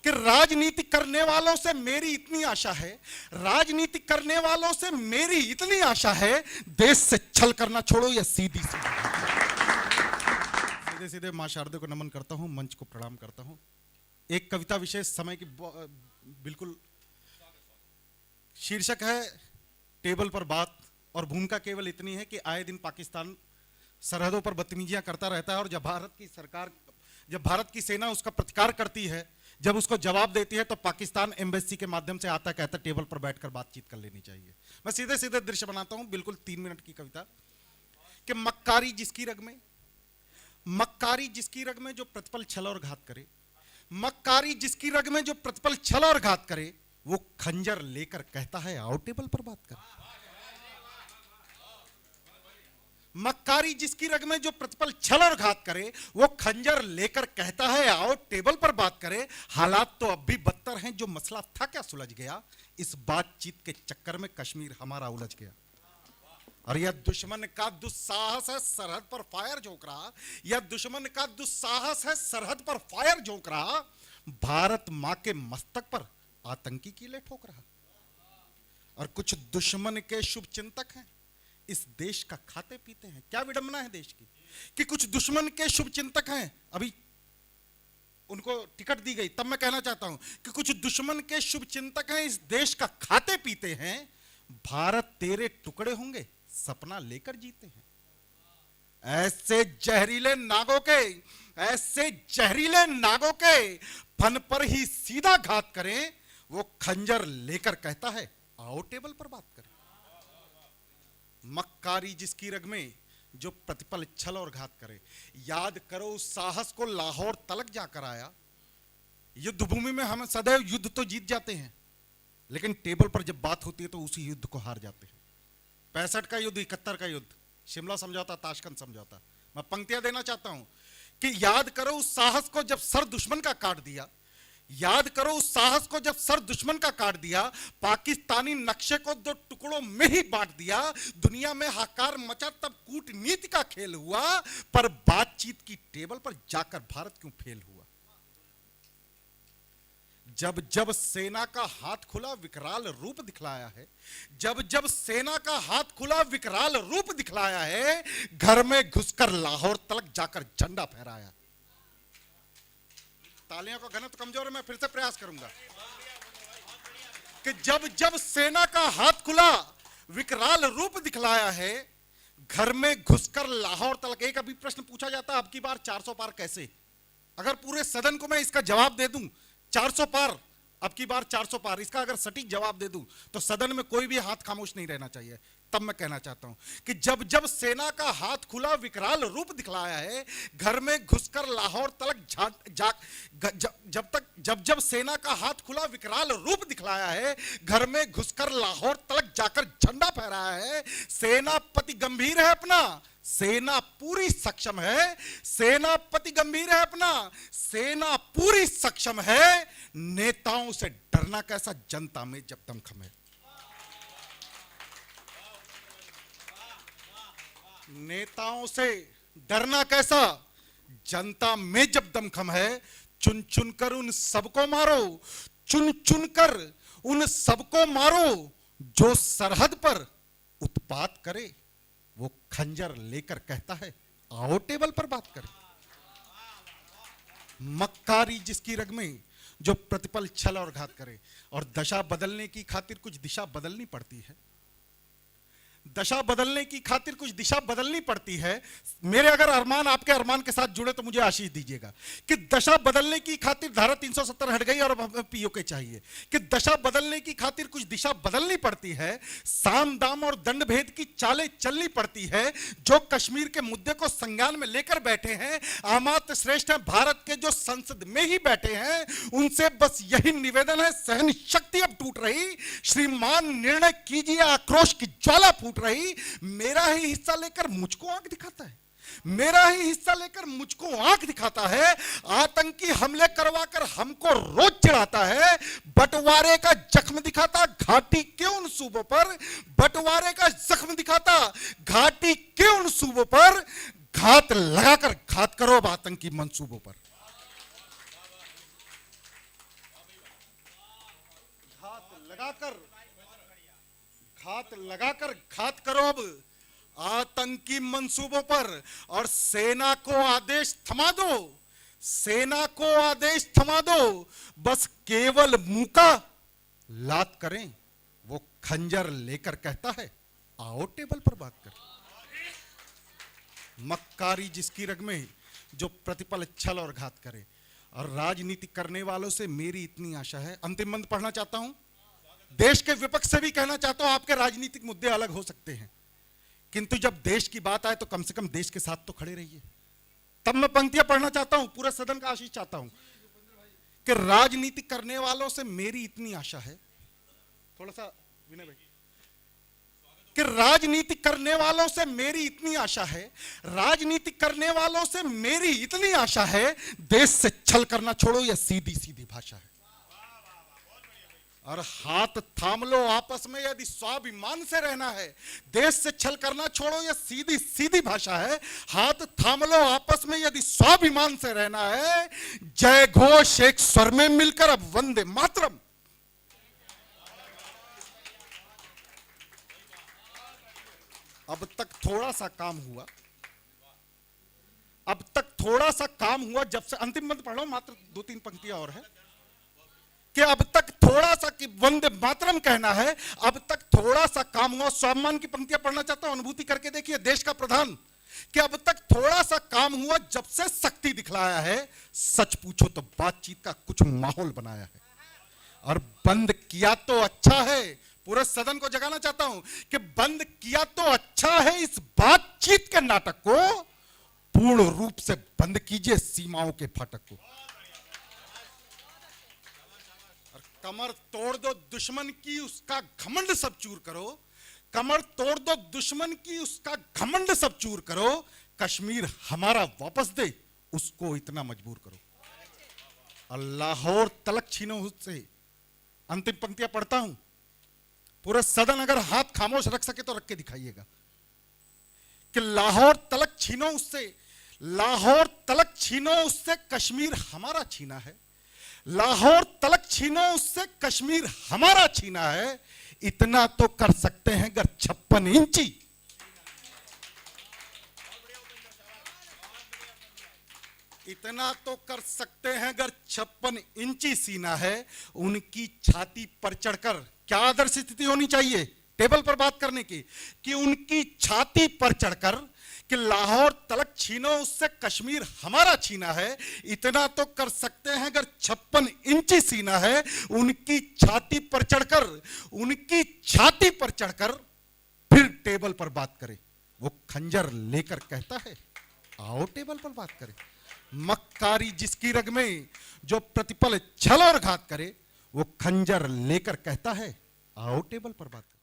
कि राजनीति करने वालों से मेरी इतनी आशा है, राजनीति करने वालों से मेरी इतनी आशा है, देश से छल करना छोड़ो या सीधी सीधे सीधे मां शारदे को नमन करता हूं, मंच को प्रणाम करता हूं। एक कविता विशेष समय की बिल्कुल शीर्षक है टेबल पर बात, और भूमिका केवल इतनी है कि आए दिन पाकिस्तान सरहदों पर बदतमीजियां करता रहता है, और जब भारत की सेना उसका प्रतिकार करती है, जब उसको जवाब देती है, तो पाकिस्तान एम्बेसी के माध्यम से आता कहता टेबल पर बैठकर बातचीत कर लेनी चाहिए। मैं सीधे सीधे दृश्य बनाता हूं, बिल्कुल 3 मिनट की कविता कि मक्कारी जिसकी रग में जो प्रतिपल छल और घात करे, मक्कारी जिसकी रग में जो प्रतिपल छल और घात करे, वो खंजर लेकर कहता है आओ टेबल पर बात कर। मक्कारी जिसकी रग में जो प्रतिपल छल और घात करे, वो खंजर लेकर कहता है आओ टेबल पर बात करें। हालात तो अब भी बदतर हैं, जो मसला था क्या सुलझ गया, इस बातचीत के चक्कर में कश्मीर हमारा उलझ गया। और यह दुश्मन का दुस्साहस है सरहद पर फायर झोंक रहा, यह दुश्मन का दुस्साहस है सरहद पर फायर झोंक रहा, भारत मां के मस्तक पर आतंकी कीले ठोक रहा। और कुछ दुश्मन के शुभ चिंतक हैं, इस देश का खाते पीते हैं। क्या विडंबना है देश की कि कुछ दुश्मन के शुभ चिंतक हैं, अभी उनको टिकट दी गई, तब मैं कहना चाहता हूं कि कुछ दुश्मन के शुभ चिंतक हैं, इस देश का खाते पीते हैं। भारत तेरे टुकड़े होंगे सपना लेकर जीते हैं। ऐसे जहरीले नागों के फन पर ही सीधा घात करें, वो खंजर लेकर कहता है आओ टेबल पर बात करें। मक्कारी जिसकी रग में जो प्रतिपल छल और घात करे, याद करो उस साहस को लाहौर तलक जाकर आया। युद्ध भूमि में हम सदैव युद्ध तो जीत जाते हैं, लेकिन टेबल पर जब बात होती है तो उसी युद्ध को हार जाते हैं। 65 का युद्ध, 71 का युद्ध, शिमला समझौता, ताशकंद समझौता। मैं पंक्तियां देना चाहता हूं कि याद करो उस साहस को जब सर दुश्मन का काट दिया, याद करो उस साहस को जब सर दुश्मन का काट दिया, पाकिस्तानी नक्शे को 2 टुकड़ों में ही बांट दिया। दुनिया में हाहाकार मचा, तब कूटनीति का खेल हुआ, पर बातचीत की टेबल पर जाकर भारत क्यों फेल हुआ। जब जब सेना का हाथ खुला विकराल रूप दिखलाया है, जब जब सेना का हाथ खुला विकराल रूप दिखलाया है, घर में घुसकर लाहौर तलक जाकर झंडा फहराया। तालियों का घनत्व कमजोर है, मैं फिर से प्रयास करूंगा कि जब जब सेना का हाथ खुला विकराल रूप दिखलाया है, घर में घुसकर लाहौर तलक। एक अभी प्रश्न पूछा जाता है अब की बार 400 पार कैसे, अगर पूरे सदन को मैं इसका जवाब दे दूं 400 पार, अब की बार 400 पार, इसका अगर सटीक जवाब दे दूं तो सदन में कोई भी हाथ खामोश नहीं रहना चाहिए। तब मैं कहना चाहता हूं कि जब जब सेना का हाथ खुला विकराल रूप दिखलाया है, घर में घुसकर लाहौर तलक जब जब सेना का हाथ खुला विकराल रूप दिखलाया है, घर में घुसकर लाहौर तलक जाकर झंडा फहराया है। सेनापति गंभीर है अपना, सेना पूरी सक्षम है, सेनापति गंभीर है अपना, सेना पूरी सक्षम है। नेताओं से डरना कैसा जनता में जब दमखम है। नेताओं से डरना कैसा जनता में जब दमखम है। चुन चुन कर उन सबको मारो, चुन चुन कर उन सबको मारो, जो सरहद पर उत्पात करे, वो खंजर लेकर कहता है आओ टेबल पर बात करें। मक्कारी जिसकी रग में जो प्रतिपल छल और घात करे, और दशा बदलने की खातिर कुछ दिशा बदलनी पड़ती है, दशा बदलने की खातिर कुछ दिशा बदलनी पड़ती है। मेरे अगर अरमान आपके अरमान के साथ जुड़े तो मुझे आशीष दीजिएगा कि दशा बदलने की खातिर धारा 370 हट गई और अब हमें पीओके चाहिए कि दशा बदलने की खातिर कुछ दिशा बदलनी पड़ती है। साम दाम और दंड भेद की चालें चलनी पड़ती है। जो कश्मीर के मुद्दे को संज्ञान में लेकर बैठे हैं, अमात्य श्रेष्ठ हैं भारत के, जो संसद में ही बैठे हैं, उनसे बस यही निवेदन है, सहन शक्ति अब टूट रही, श्रीमान निर्णय कीजिए, आक्रोश की ज्वाला फूट रही। मेरा ही हिस्सा लेकर मुझको आंख दिखाता है, मेरा ही हिस्सा लेकर मुझको आंख दिखाता है। आतंकी हमले करवाकर हमको रोज चिढ़ाता है। बंटवारे का जख्म दिखाता घाटी के उन सूबों पर, बंटवारे का जख्म दिखाता घाटी के उन सूबों पर, घात लगाकर घात करो अब आतंकी मंसूबों पर। लगाकर घात करो अब आतंकी मंसूबों पर, और सेना को आदेश थमा दो, सेना को आदेश थमा दो। बस केवल मुंह का लात करें, वो खंजर लेकर कहता है आओ टेबल पर बात करें। मक्कारी जिसकी रग में, जो प्रतिपल छल और घात करे, और राजनीति करने वालों से मेरी इतनी आशा है। अंतिम मंत्र पढ़ना चाहता हूं। देश के विपक्ष से भी कहना चाहता हूं, आपके राजनीतिक मुद्दे अलग हो सकते हैं, किंतु जब देश की बात आए तो कम से कम देश के साथ तो खड़े रहिए। तब मैं पंक्तियां पढ़ना चाहता हूं, पूरा सदन का आशीष चाहता हूं कि राजनीति करने वालों से मेरी इतनी आशा है, थोड़ा सा विनय भाई, कि राजनीति करने वालों से मेरी इतनी आशा है, राजनीति करने वालों से मेरी इतनी आशा है, देश से छल करना छोड़ो, यह सीधी सीधी भाषा है। और हाथ थाम लो आपस में यदि स्वाभिमान से रहना है, देश से छल करना छोड़ो, यह सीधी सीधी भाषा है। हाथ थाम लो आपस में यदि स्वाभिमान से रहना है, जय घोष एक स्वर में मिलकर अब वंदे मातरम। अब तक थोड़ा सा काम हुआ, अब तक थोड़ा सा काम हुआ, जब से अंतिम मंत्र पढ़ रहा हूं, मात्र 2-3 पंक्तियां और है, कि अब तक थोड़ा सा कि वंदे मातरम कहना है, अब तक थोड़ा सा काम हुआ। स्वाभिमान की पंक्तियां पढ़ना चाहता हूं, अनुभूति करके देखिए देश का प्रधान, कि अब तक थोड़ा सा काम हुआ, जब से शक्ति दिखलाया है, सच पूछो तो बातचीत का कुछ माहौल बनाया है, और बंद किया तो अच्छा है। पूरे सदन को जगाना चाहता हूं कि बंद किया तो अच्छा है, इस बातचीत के नाटक को पूर्ण रूप से बंद कीजिए, सीमाओं के फाटक को। और कमर तोड़ दो दुश्मन की, उसका घमंड सब चूर करो, कमर तोड़ दो दुश्मन की, उसका घमंड सब चूर करो। कश्मीर हमारा वापस दे, उसको इतना मजबूर करो, और लाहौर तलक छीनो उससे। अंतिम पंक्तियां पढ़ता हूं, पूरा सदन अगर हाथ खामोश रख सके तो रख के दिखाइएगा, कि लाहौर तलक छीनो उससे, लाहौर तलक छीनो उससे, कश्मीर हमारा छीना है, लाहौर तलक छीनो उससे, कश्मीर हमारा छीना है। इतना तो कर सकते हैं अगर 56 इंची, इतना तो कर सकते हैं अगर 56 इंची सीना है। उनकी छाती पर चढ़कर, क्या आदर्श स्थिति होनी चाहिए टेबल पर बात करने की, कि उनकी छाती पर चढ़कर, कि लाहौर तलक छीनो उससे, कश्मीर हमारा छीना है। इतना तो कर सकते हैं अगर 56 इंची सीना है। उनकी छाती पर चढ़कर, उनकी छाती पर चढ़कर फिर टेबल पर बात करें, वो खंजर लेकर कहता है आओ टेबल पर बात करें। मक्कारी जिसकी रग में, जो प्रतिपल छल और घात करे, वो खंजर लेकर कहता है आओ टेबल पर बात करें।